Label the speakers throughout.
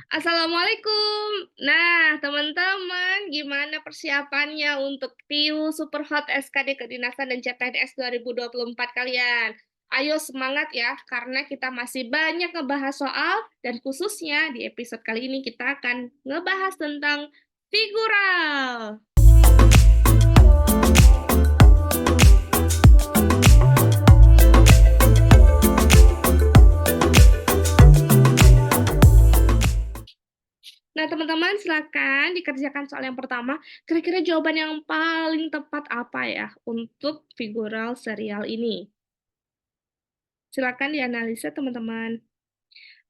Speaker 1: Assalamualaikum. Nah, teman-teman, gimana persiapannya untuk TIU Superhot SKD Kedinasan dan CPNS 2024 kalian? Ayo semangat ya, karena kita masih banyak ngebahas soal, dan khususnya di episode kali ini kita akan ngebahas tentang figural. Nah, teman-teman, silakan dikerjakan soal yang pertama. Kira-kira jawaban yang paling tepat apa ya untuk figural serial ini? Silakan dianalisa, teman-teman.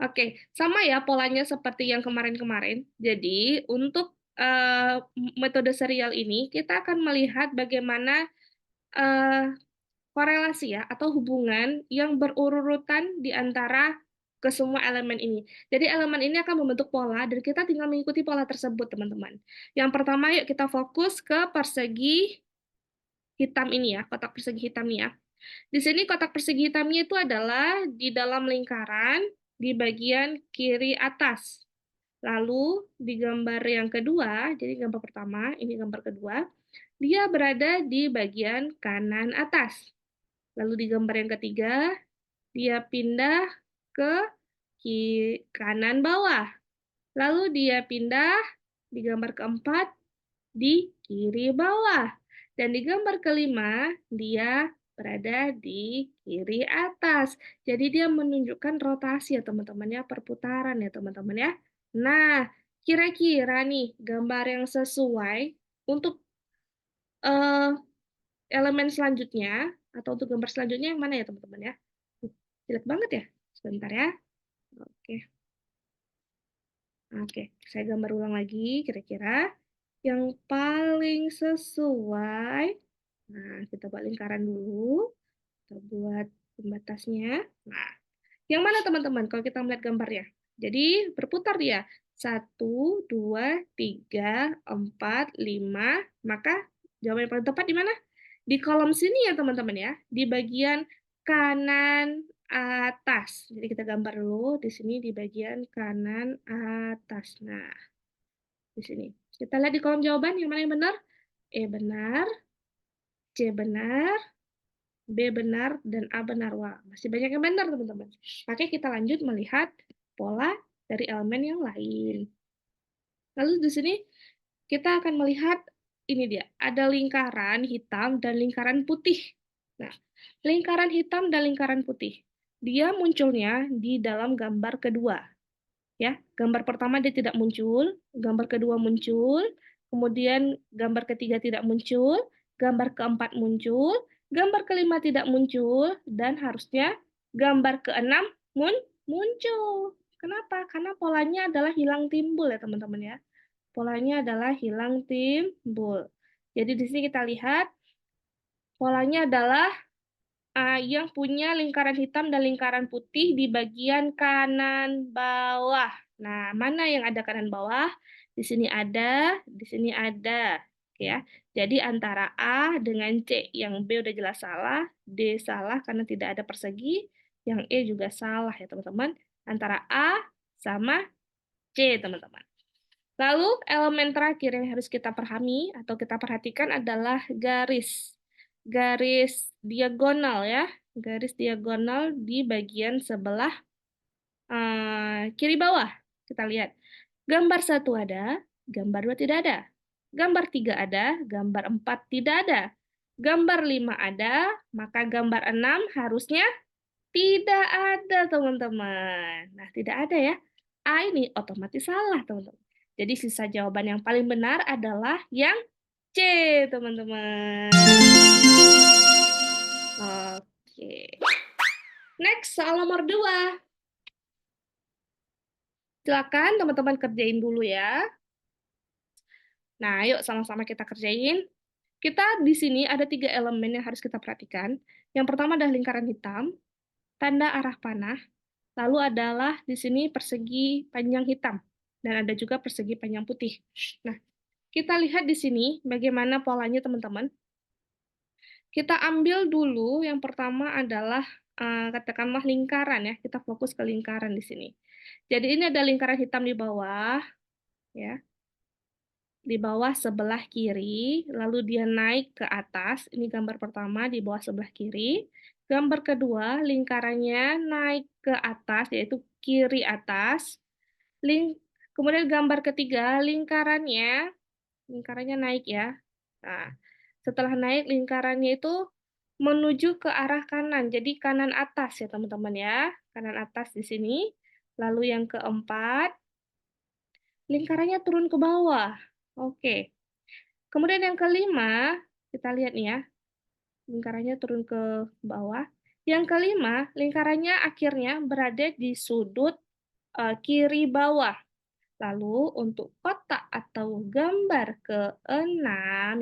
Speaker 1: Oke, sama ya polanya seperti yang kemarin-kemarin. Jadi, untuk metode serial ini, kita akan melihat bagaimana eh, korelasi ya, atau hubungan yang berurutan di antara ke semua elemen ini. Jadi elemen ini akan membentuk pola, dan kita tinggal mengikuti pola tersebut, teman-teman. Yang pertama, yuk kita fokus ke persegi hitam ini ya, kotak persegi hitam ini ya. Di sini kotak persegi hitamnya itu adalah di dalam lingkaran di bagian kiri atas. Lalu di gambar yang kedua, jadi gambar pertama, ini gambar kedua, dia berada di bagian kanan atas. Lalu di gambar yang ketiga, dia pindah ke kanan bawah. Lalu dia pindah di gambar keempat di kiri bawah. Dan di gambar kelima, dia berada di kiri atas. Jadi dia menunjukkan rotasi ya teman-teman ya, perputaran ya teman-teman ya. Nah, kira-kira nih gambar yang sesuai untuk eh, elemen selanjutnya, atau untuk gambar selanjutnya yang mana ya teman-teman ya? Jelek banget ya? Sebentar ya. Oke, oke. Saya gambar ulang lagi kira-kira yang paling sesuai. Nah, kita buat lingkaran dulu. Kita buat pembatasnya. Nah, yang mana teman-teman kalau kita melihat gambarnya? Jadi berputar dia. 1, 2, 3, 4, 5. Maka jawaban yang paling tepat di mana? Di kolom sini ya teman-teman ya. Di bagian kanan atas. Jadi kita gambar dulu di sini di bagian kanan atas. Nah, di sini. Kita lihat di kolom jawaban yang mana yang benar? E benar, C benar, B benar, dan A benar. Wah, masih banyak yang benar, teman-teman. Makanya kita lanjut melihat pola dari elemen yang lain. Lalu di sini kita akan melihat ini dia, ada lingkaran hitam dan lingkaran putih. Nah, lingkaran hitam dan lingkaran putih. Dia munculnya di dalam gambar kedua. Ya, gambar pertama dia tidak muncul, gambar kedua muncul, kemudian gambar ketiga tidak muncul, gambar keempat muncul, gambar kelima tidak muncul, dan harusnya gambar keenam muncul. Kenapa? Karena polanya adalah hilang timbul ya teman-teman ya. Polanya adalah hilang timbul. Jadi di sini kita lihat polanya adalah yang punya lingkaran hitam dan lingkaran putih di bagian kanan bawah. Nah, mana yang ada kanan bawah? Di sini ada, di sini ada. Oke ya. Jadi antara A dengan C, yang B udah jelas salah, D salah karena tidak ada persegi, yang E juga salah ya teman-teman. Antara A sama C, teman-teman. Lalu elemen terakhir yang harus kita pahami atau kita perhatikan adalah garis. Garis diagonal ya, garis diagonal di bagian sebelah kiri bawah. Kita lihat. Gambar 1 ada, gambar 2 tidak ada. Gambar 3 ada, gambar 4 tidak ada. Gambar 5 ada, maka gambar 6 harusnya tidak ada, teman-teman. Nah, tidak ada ya. A ini otomatis salah, teman-teman. Jadi sisa jawaban yang paling benar adalah yang C, teman-teman. Oke. Next, soal nomor 2. Silakan teman-teman kerjain dulu ya. Nah, yuk sama-sama kita kerjain. Kita di sini ada 3 elemen yang harus kita perhatikan. Yang pertama adalah lingkaran hitam, tanda arah panah, lalu adalah di sini persegi panjang hitam, dan ada juga persegi panjang putih. Nah, kita lihat di sini bagaimana polanya teman-teman. Kita ambil dulu yang pertama adalah katakanlah lingkaran ya, kita fokus ke lingkaran di sini. Jadi ini ada lingkaran hitam di bawah, ya. Di bawah sebelah kiri, lalu dia naik ke atas. Ini gambar pertama di bawah sebelah kiri. Gambar kedua, lingkarannya naik ke atas, yaitu kiri atas. Kemudian gambar ketiga, lingkarannya naik ya. Nah, setelah naik, lingkarannya itu menuju ke arah kanan. Jadi kanan atas ya teman-teman ya. Kanan atas di sini. Lalu yang keempat, lingkarannya turun ke bawah. Oke. Kemudian yang kelima, kita lihat nih ya, lingkarannya turun ke bawah. Yang kelima, lingkarannya akhirnya berada di sudut kiri bawah. Lalu untuk kotak atau gambar keenam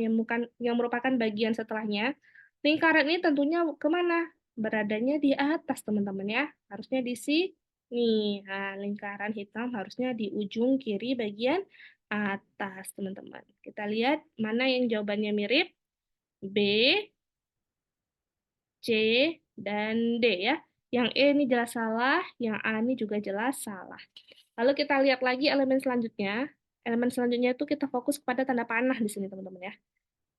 Speaker 1: yang merupakan bagian setelahnya, lingkaran ini tentunya kemana? Beradanya di atas teman-teman ya, harusnya di sini. Nah, lingkaran hitam harusnya di ujung kiri bagian atas teman-teman. Kita lihat mana yang jawabannya mirip. B, C, dan D ya. Yang E ini jelas salah, yang A ini juga jelas salah. Lalu kita lihat lagi elemen selanjutnya. Elemen selanjutnya itu kita fokus kepada tanda panah di sini, teman-teman ya.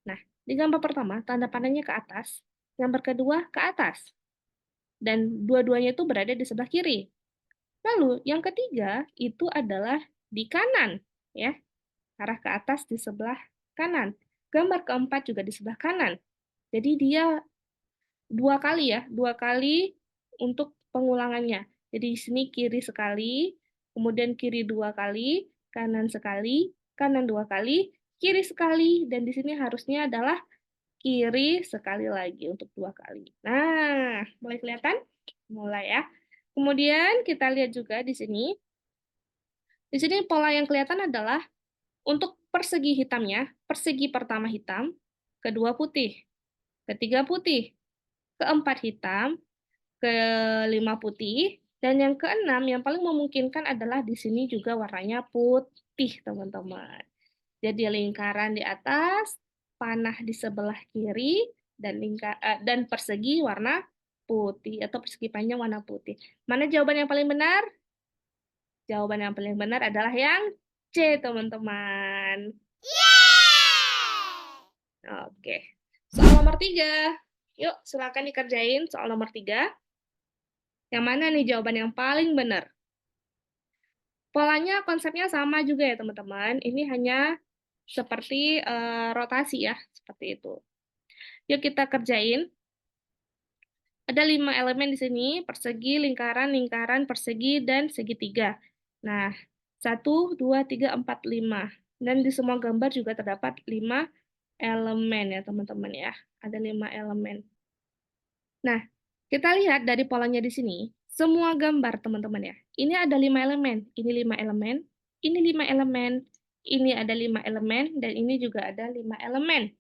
Speaker 1: Nah, di gambar pertama, tanda panahnya ke atas. Gambar kedua, ke atas. Dan dua-duanya itu berada di sebelah kiri. Lalu, yang ketiga, itu adalah di kanan. Ya, arah ke atas di sebelah kanan. Gambar keempat juga di sebelah kanan. Jadi dia dua kali untuk pengulangannya. Jadi di sini kiri sekali, kemudian kiri dua kali, kanan sekali, kanan dua kali, kiri sekali, dan di sini harusnya adalah kiri sekali lagi untuk dua kali. Nah, mulai kelihatan? Mulai ya. Kemudian kita lihat juga di sini. Di sini pola yang kelihatan adalah untuk persegi hitamnya, persegi pertama hitam, kedua putih, ketiga putih, keempat hitam, kelima putih, dan yang keenam yang paling memungkinkan adalah di sini juga warnanya putih, teman-teman. Jadi lingkaran di atas, panah di sebelah kiri, dan persegi warna putih atau persegi panjang warna putih. Mana jawaban yang paling benar? Jawaban yang paling benar adalah yang C, teman-teman. Oke. Soal nomor 3. Yuk, silakan dikerjain soal nomor 3. Yang mana nih jawaban yang paling benar? Polanya, konsepnya sama juga ya, teman-teman. Ini hanya seperti rotasi ya, seperti itu. Yuk kita kerjain. Ada 5 elemen di sini, persegi, lingkaran, lingkaran, persegi, dan segitiga. Nah, 1, 2, 3, 4, 5. Dan di semua gambar juga terdapat 5 elemen ya, teman-teman ya. Ada 5 elemen. Nah, kita lihat dari polanya di sini, semua gambar teman-teman ya. Ini ada 5 elemen, ini 5 elemen, ini 5 elemen, ini ada 5 elemen, dan ini juga ada 5 elemen.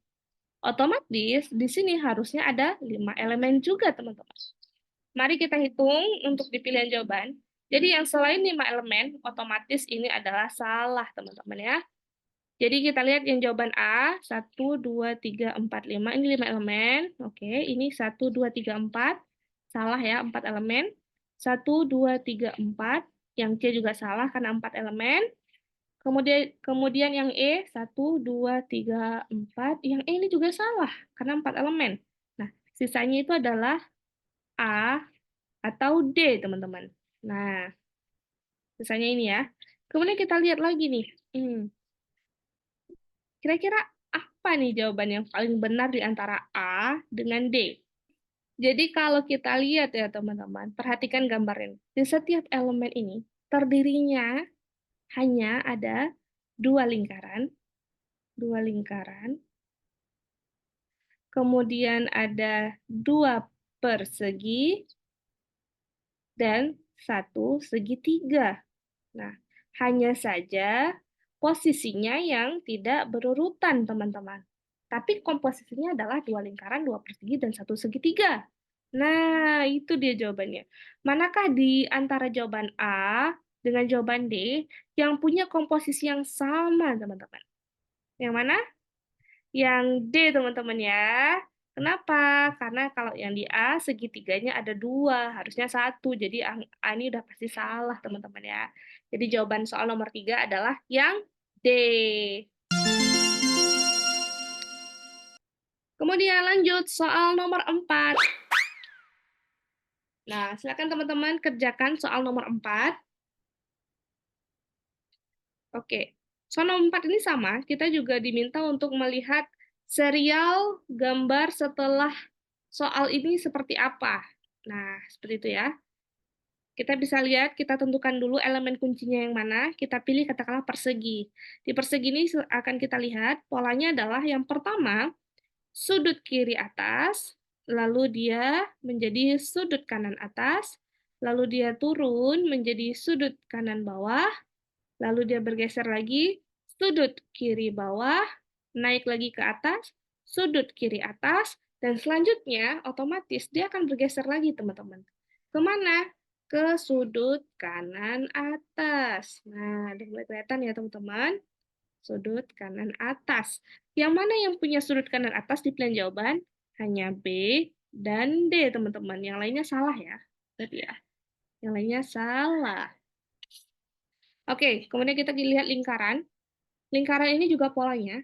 Speaker 1: Otomatis di sini harusnya ada 5 elemen juga teman-teman. Mari kita hitung untuk di pilihan jawaban. Jadi yang selain 5 elemen, otomatis ini adalah salah teman-teman ya. Jadi kita lihat yang jawaban A, 1, 2, 3, 4, 5. Ini 5 elemen. Oke, ini 1, 2, 3, 4. Salah ya, 4 elemen. 1, 2, 3, 4. Yang C juga salah karena 4 elemen. Kemudian yang E, 1, 2, 3, 4. Yang E ini juga salah karena 4 elemen. Nah, sisanya itu adalah A atau D, teman-teman. Nah, sisanya ini ya. Kemudian kita lihat lagi nih. Kira-kira apa nih jawaban yang paling benar di antara A dengan D? Jadi kalau kita lihat ya teman-teman, perhatikan gambarnya. Di setiap elemen ini terdirinya hanya ada dua lingkaran, kemudian ada 2 persegi, dan 1 segitiga. Nah, hanya saja posisinya yang tidak berurutan, teman-teman. Tapi komposisinya adalah 2 lingkaran, 2 persegi, dan 1 segitiga. Nah, itu dia jawabannya. Manakah di antara jawaban A dengan jawaban D yang punya komposisi yang sama, teman-teman? Yang mana? Yang D, teman-teman ya. Kenapa? Karena kalau yang di A segitiganya ada 2, harusnya 1. Jadi A ini udah pasti salah, teman-teman ya. Jadi jawaban soal nomor 3 adalah yang D. Kemudian lanjut soal nomor 4. Nah, silakan teman-teman kerjakan soal nomor 4. Oke, soal nomor 4 ini sama, kita juga diminta untuk melihat serial gambar setelah soal ini seperti apa. Nah, seperti itu ya. Kita bisa lihat, kita tentukan dulu elemen kuncinya yang mana, kita pilih katakanlah persegi. Di persegi ini akan kita lihat, polanya adalah yang pertama, sudut kiri atas, lalu dia menjadi sudut kanan atas, lalu dia turun menjadi sudut kanan bawah, lalu dia bergeser lagi, sudut kiri bawah, naik lagi ke atas, sudut kiri atas, dan selanjutnya otomatis dia akan bergeser lagi, teman-teman. Kemana? Ke sudut kanan atas. Nah, udah mulai kelihatan ya, teman-teman. Sudut kanan atas. Yang mana yang punya sudut kanan atas di pilihan jawaban? Hanya B dan D, teman-teman. Yang lainnya salah ya. Tadi ya. Yang lainnya salah. Oke, kemudian kita lihat lingkaran. Lingkaran ini juga polanya.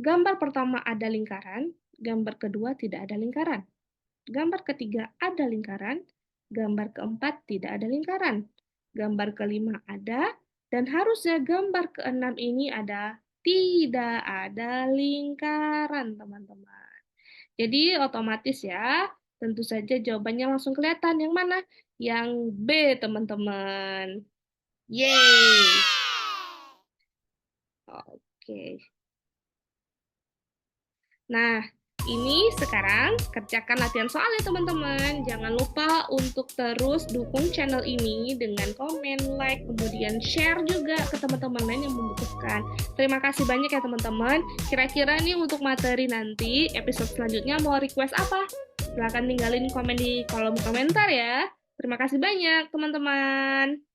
Speaker 1: Gambar pertama ada lingkaran, gambar kedua tidak ada lingkaran. Gambar ketiga ada lingkaran, gambar keempat tidak ada lingkaran. Gambar kelima ada, dan harusnya gambar keenam ini ada, tidak ada lingkaran, teman-teman. Jadi otomatis ya, tentu saja jawabannya langsung kelihatan. Yang mana? Yang B, teman-teman. Yeay! Oke. Nah, ini sekarang kerjakan latihan soalnya teman-teman. Jangan lupa untuk terus dukung channel ini dengan komen, like, kemudian share juga ke teman-teman lain yang membutuhkan. Terima kasih banyak ya teman-teman. Kira-kira nih untuk materi nanti, episode selanjutnya mau request apa? Silahkan tinggalin komen di kolom komentar ya. Terima kasih banyak teman-teman.